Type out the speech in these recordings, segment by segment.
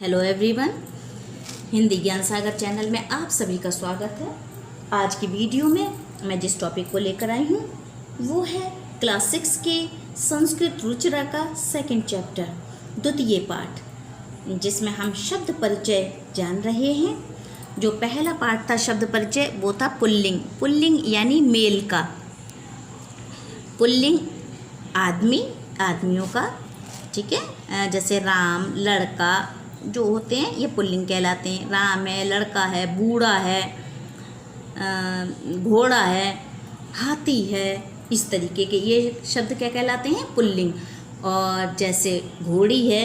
Hello everyone, Hindi ज्ञान सागर channel में आप सभी का स्वागत है। आज की वीडियो में मैं जिस टॉपिक को लेकर आई हूँ वो है क्लास 6 के संस्कृत रुचिरा का सेकंड चैप्टर द्वितीय पाठ, जिसमें हम शब्द परिचय जान रहे हैं। जो पहला पाठ था शब्द परिचय वो था पुल्लिंग। पुल्लिंग यानी मेल का। पुल्लिंग आदमी, आदमियों का, ठीक है। जैसे राम, लड़का जो होते हैं ये पुल्लिंग कहलाते हैं। राम है, लड़का है, बूढ़ा है, घोड़ा है, हाथी है, इस तरीके के ये शब्द क्या कहलाते हैं? पुल्लिंग। और जैसे घोड़ी है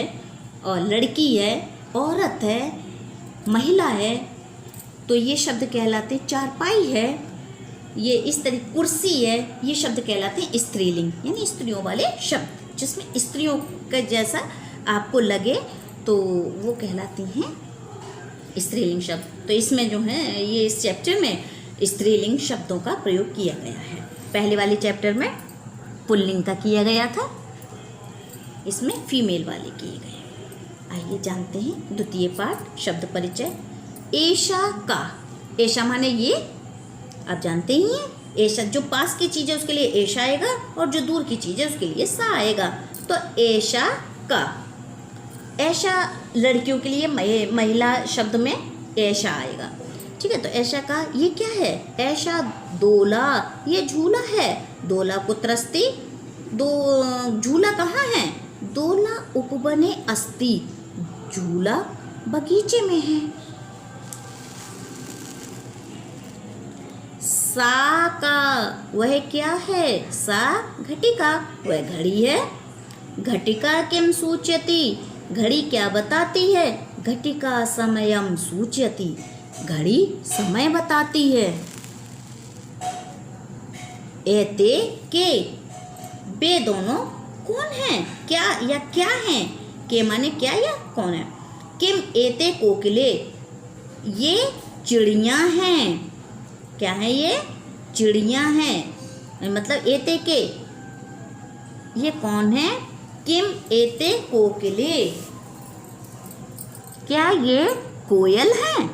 और लड़की है, औरत है, महिला है, तो ये शब्द कहलाते हैं। चारपाई है, ये इस तरीके, कुर्सी है, ये शब्द कहलाते हैं स्त्रीलिंग, यानी स्त्रियों वाले शब्द जिसमें स्त्रियों का जैसा आपको लगे तो वो कहलाती हैं स्त्रीलिंग शब्द। तो इसमें जो है ये इस चैप्टर में स्त्रीलिंग शब्दों का प्रयोग किया गया है। पहले वाले चैप्टर में पुल्लिंग का किया गया था, इसमें फीमेल वाले किए गए। आइए जानते हैं द्वितीय पाठ शब्द परिचय। ऐशा का, ऐशा माने ये, आप जानते ही हैं। ऐशा जो पास की चीज़ है उसके लिए ऐशा आएगा और जो दूर की चीज़ है उसके लिए सा आएगा। तो ऐशा का, ऐशा लड़कियों के लिए महिला शब्द में ऐशा आएगा, ठीक है। तो ऐशा का ये क्या है? ऐशा दोला, ये झूला है। दोला कुत्रस्ति, दो झूला कहाँ है? दोला उपवने अस्ति, झूला बगीचे में है। सा का वह क्या है? सा घटिका, वह घड़ी है। घटिका किम सूचयति, घड़ी क्या बताती है? घटिका समयम सूचयति, घड़ी समय बताती है। एते के, वे दोनों कौन हैं? क्या या क्या हैं? के माने क्या या कौन है। किम एते कोकिले, ये चिड़ियाँ हैं। क्या है ये? चिड़ियाँ हैं। मतलब एते के, ये कौन है? किम एते कोकिले, क्या ये कोयल है?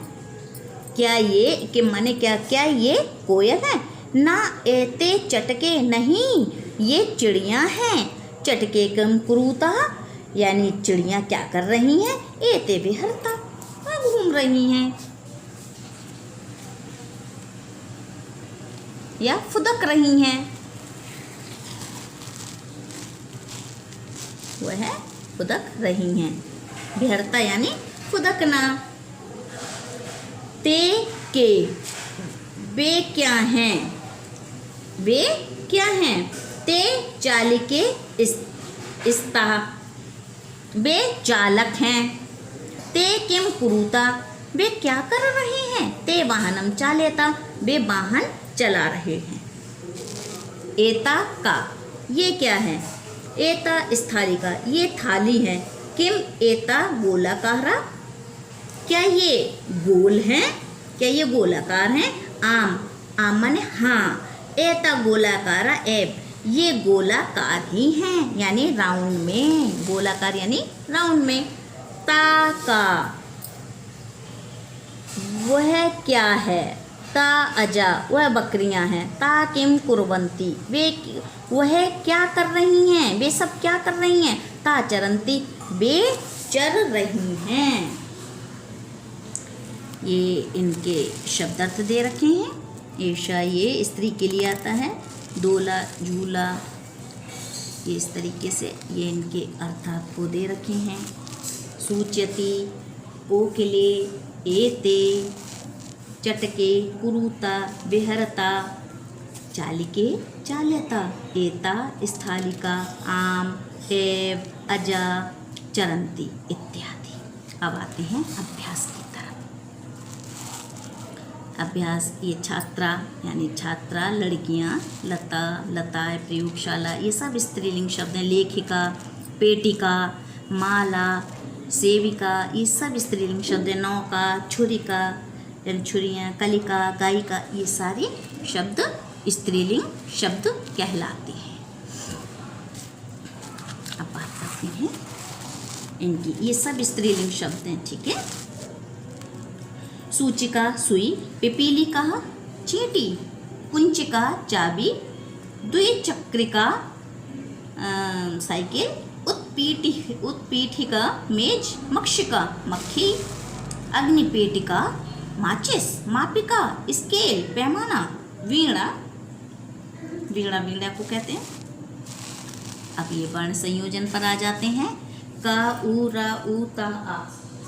क्या ये, किम माने क्या, क्या ये कोयल है? ना एते चटके, नहीं ये चिड़ियाँ हैं। चटके कम कुरूता, यानी चिड़ियाँ क्या कर रही हैं? एते विहरता, घूम रही हैं या फुदक रही हैं। वह फुदक रही हैं। विहरता यानी फुदकना। ते के, वे क्या हैं? वे क्या हैं? ते चालिके स्ता, वे चालक हैं। ते किम कुरुता, वे क्या कर रहे हैं? ते वाहनम चालेता, वे वाहन चला रहे हैं। एता का, ये क्या है? एता स्थालिका, ये थाली है। किम एता गोलाकारा, क्या ये गोल हैं? क्या ये गोलाकार हैं? आम, आम माने हाँ। एता गोलाकारा एब, ये गोलाकार ही हैं, यानी राउंड में। गोलाकार यानी राउंड में। ता का, वह क्या है? ता अजा, वह बकरियां हैं। ता किम कुर्वंती, वह क्या कर रही हैं? वे सब क्या कर रही हैं? ता चरंती, वे चर रही हैं। ये इनके शब्दार्थ दे रखे हैं। ऐशा ये स्त्री के लिए आता है। दोला झूला, ये इस तरीके से ये इनके अर्थ आपको दे रखे हैं। सूच्यति, कोकिले, एते, चटके, कुरुता, विहरता, चालिके, चाल्यता, एता स्थालिका, आम, एव, अजा, चरंती इत्यादि। अब आते हैं अभ्यास की तरफ। अभ्यास, ये छात्रा यानी छात्रा, लड़कियां, लता, लताएं, प्रयोगशाला, ये सब स्त्रीलिंग शब्द हैं। लेखिका, पेटिका, माला, सेविका, ये सब स्त्रीलिंग शब्द हैं। नौका, छुरिका यानी छुरियाँ, कलिका, गायिका, ये सारे शब्द स्त्रीलिंग शब्द कहलाते हैं। अब बात करते हैं इनकी, ये सब स्त्रीलिंग शब्द हैं। ठीक है। सूचिका सुई, पिपीलिका चींटी, कुंचिका चाबी, द्विचक्रिका साइकिल, उत्पीठिका मेज, मक्षिका मक्खी, अग्निपेटिका माचिस, मापिका स्केल पैमाना, वीणा वीणा वीणा को कहते हैं। अब ये वर्ण संयोजन पर आ जाते हैं। का उ रा उ ता आ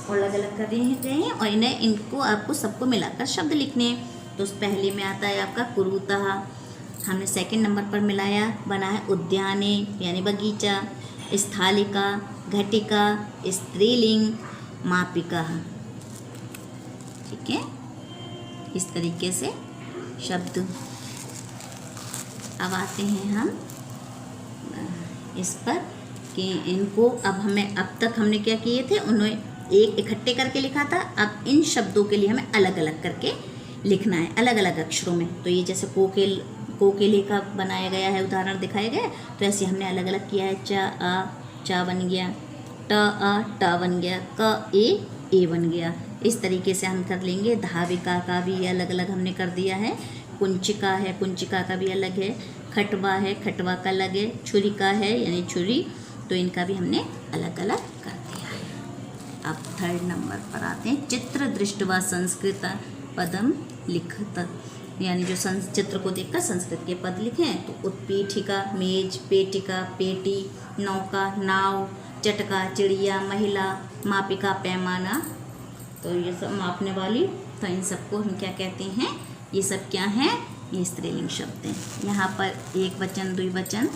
अलग अलग कर रहे हैं और इनको आपको सबको मिलाकर शब्द लिखने हैं। तो उस पहले में आता है आपका कुरुता, हमने सेकंड नंबर पर मिलाया बना है उद्याने यानी बगीचा, स्थालिका, घटिका, स्त्रीलिंग, मापिका। ठीक है, इस तरीके से शब्द। अब आते हैं हम इस पर कि इनको अब तक हमने क्या किए थे, उन्हें एक इकट्ठे करके लिखा था। अब इन शब्दों के लिए हमें अलग अलग करके लिखना है, अलग अलग अक्षरों में। तो ये जैसे कोकिले का बनाया गया है, उदाहरण दिखाया गया है, तो ऐसे हमने अलग अलग किया है। चा बन गया, ट बन गया, क ए बन गया। इस तरीके से हम कर लेंगे। धाविका का भी अलग अलग हमने कर दिया है। कुंचिका है, कुंचिका का भी अलग है। खटवा है, खटवा का अलग है। छुरिका है यानी छुरी, तो इनका भी हमने अलग अलग कर दिया है। अब थर्ड नंबर पर आते हैं। चित्र दृष्टवा संस्कृत पदम लिखत, यानी जो चित्र को देखकर संस्कृत के पद लिखें। तो उत्पीठिका मेज, पेटिका पेटी, नौका नाव, चटका चिड़िया, महिला, मापिका पैमाना, तो ये सब मापने वाली। तो इन सबको हम क्या कहते हैं, ये सब क्या हैं, ये स्त्रीलिंग शब्द हैं। यहाँ पर एक वचन द्विवचन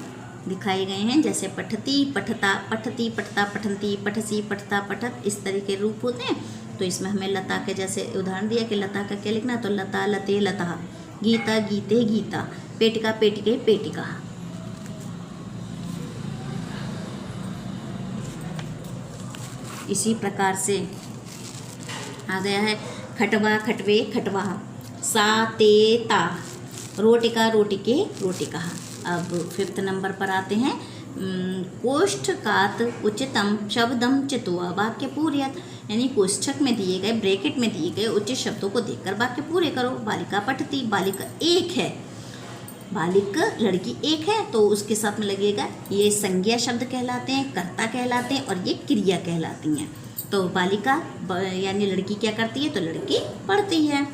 दिखाए गए हैं, जैसे पठती पठता, पठती पठता, पठंती पठसी, पठता पठत, इस तरह के रूप होते हैं। तो इसमें हमें लता के जैसे उदाहरण दिया कि लता का क्या लिखना, तो लता लते लता, गीता गीते गीता, पेटिका पेटिके पेटिका। इसी प्रकार से आ गया है खटवा खटवे खटवा, सा ते ता, रोटिका रोटिके रोटिका। अब फिफ्थ नंबर पर आते हैं। कोष्ठकात उचितम शब्दम चित्वा वाक्य पूर्यत, यानी कोष्ठक में दिए गए, ब्रैकेट में दिए गए उचित शब्दों को देखकर वाक्य पूरे करो। बालिका पठती, बालिका एक है, बालिक लड़की एक है, तो उसके साथ में लगेगा, ये संज्ञा शब्द कहलाते हैं, कर्ता कहलाते हैं, और ये क्रिया कहलाती हैं। तो बालिका यानी लड़की क्या करती है, तो लड़की पढ़ती है।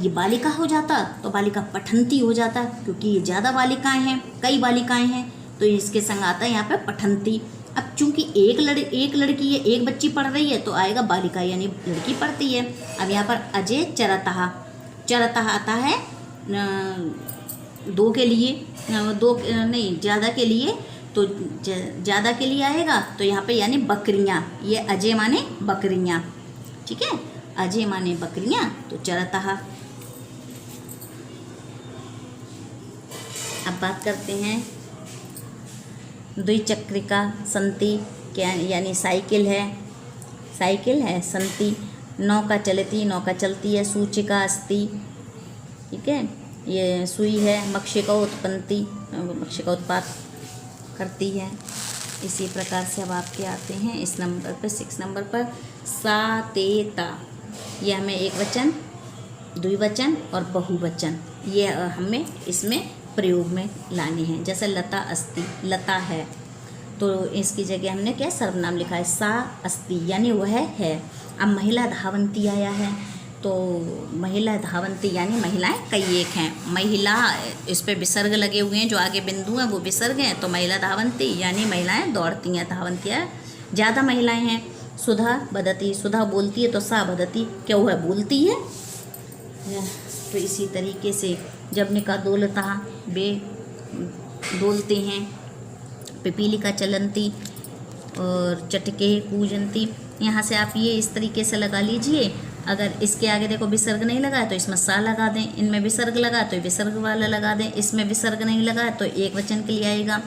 ये बालिका हो जाता तो बालिका पठंती हो जाता, क्योंकि ये ज़्यादा बालिकाएं हैं, कई बालिकाएं हैं, तो इसके संग आता है यहाँ पे पठंती। अब चूंकि एक लड़की है, एक बच्ची पढ़ रही है, तो आएगा बालिका यानी लड़की पढ़ती है। अब यहाँ पर अजय चरतः, चरतः आता है दो के लिए, दो नहीं ज़्यादा के लिए, तो ज़्यादा के लिए आएगा, तो यहाँ पे यानी बकरियाँ, ये अजय माने बकरियाँ। ठीक है, अजय माने बकरियाँ, तो चरतः। अब बात करते हैं द्विचक्रिका संति, क्या यानी साइकिल है संति, नौका चलती, नौका चलती है, सूचिका अस्ति। ठीक है, ये सुई है, मक्षिका उत्पत्ति, मक्षिका उत्पाद करती है। इसी प्रकार से अब आपके आते हैं इस नंबर पर, 6 नंबर पर, सा ते ता, ये हमें एक वचन, द्विवचन और बहुवचन, ये हमें इसमें प्रयोग में लाने हैं। जैसे लता अस्ति, लता है, तो इसकी जगह हमने क्या सर्वनाम लिखा है, सा अस्ति, यानी वह है। अब महिला धावंती आया है, तो महिला धावंती यानी महिलाएं कई एक हैं। महिला, इस पे विसर्ग लगे हुए हैं, जो आगे बिंदु हैं वो विसर्ग हैं, तो महिला धावंती यानी महिलाएं दौड़ती हैं, धावंतियाँ ज़्यादा महिलाएं हैं। सुधा बदती, सुधा बोलती है, तो सा बदती, क्या वह बोलती है। तो इसी तरीके से जबनिका दोलता, वे डोलते हैं। पिपीलिका चलंती और चटके पूजंती। यहाँ से आप ये इस तरीके से लगा लीजिए। अगर इसके आगे देखो विसर्ग नहीं लगा है तो इसमें सा लगा दें, इनमें विसर्ग लगा तो विसर्ग वाला लगा दें, इसमें विसर्ग नहीं लगा तो एक वचन के लिए आएगा।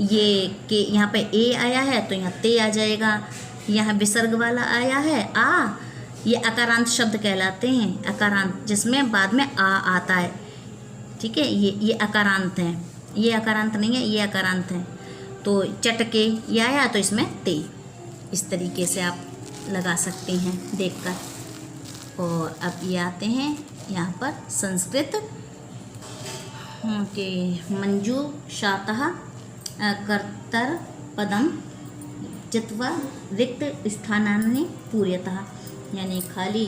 ये के यहाँ पे ए आया है तो यहाँ ते आ जाएगा। यहाँ विसर्ग वाला आया है आ, ये अकारांत शब्द कहलाते हैं। अकारांत जिसमें बाद में आ आता है। ठीक है, ये अकारांत हैं, ये अकारांत नहीं है, ये अकारांत हैं। तो चटके ये आया तो इसमें ते। इस तरीके से आप लगा सकते हैं देखकर। और अब ये आते हैं यहाँ पर संस्कृत के मंजूषातः कर्तरपदं जित्वा रिक्त स्थानानि पूर्यतः, यानी खाली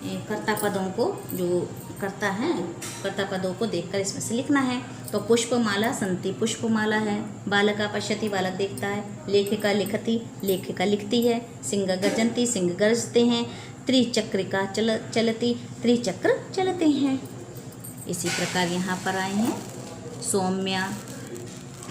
कर्ता पदों को जो कर्ता है कर्ता पदों को देखकर इसमें से लिखना है। तो पुष्पमाला संति पुष्पमाला है, बालका पश्यति बालक देखता है, लेखिका लिखति लेखिका लिखती है, सिंह गर्जन्ति सिंह गरजते हैं, त्रिचक्रिका चलती त्रिचक्र चलते हैं। इसी प्रकार यहाँ पर आए हैं सौम्या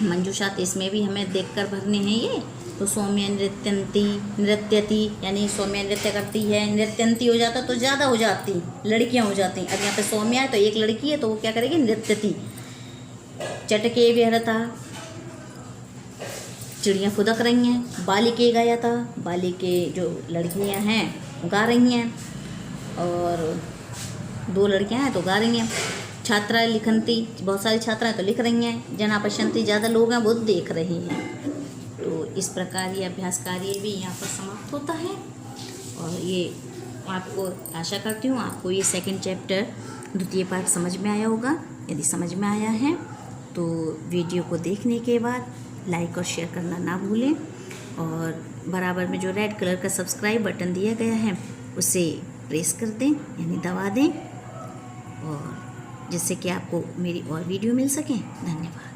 मंजूषा, इसमें भी हमें देखकर भरने हैं ये। तो सौम्या नृत्यंती नृत्यति, यानी सौम्या नृत्य करती है, नृत्यंती हो जाता तो ज़्यादा हो जाती, लड़कियाँ हो जाती। अब यहाँ पे सौम्या है तो एक लड़की है तो वो क्या करेगी, नृत्यति। चटके विहरता, चिड़ियाँ फुदक रही हैं। बालिके गायता, बालिके जो लड़कियाँ हैं गा रही हैं, और 2 लड़कियाँ हैं तो गा रही हैं। छात्रा लिखंती, बहुत सारी छात्राएं तो लिख रही हैं। जना पश्यंती, ज़्यादा लोग हैं वो देख रहे हैं। तो इस प्रकार ये अभ्यास कार्य भी यहाँ पर समाप्त होता है। और ये आपको आशा करती हूँ आपको ये सेकंड चैप्टर द्वितीय पाठ समझ में आया होगा। यदि समझ में आया है तो वीडियो को देखने के बाद लाइक और शेयर करना ना भूलें, और बराबर में जो रेड कलर का सब्सक्राइब बटन दिया गया है उसे प्रेस कर दें, यानी दबा दें, और जिससे कि आपको मेरी और वीडियो मिल सकें। धन्यवाद।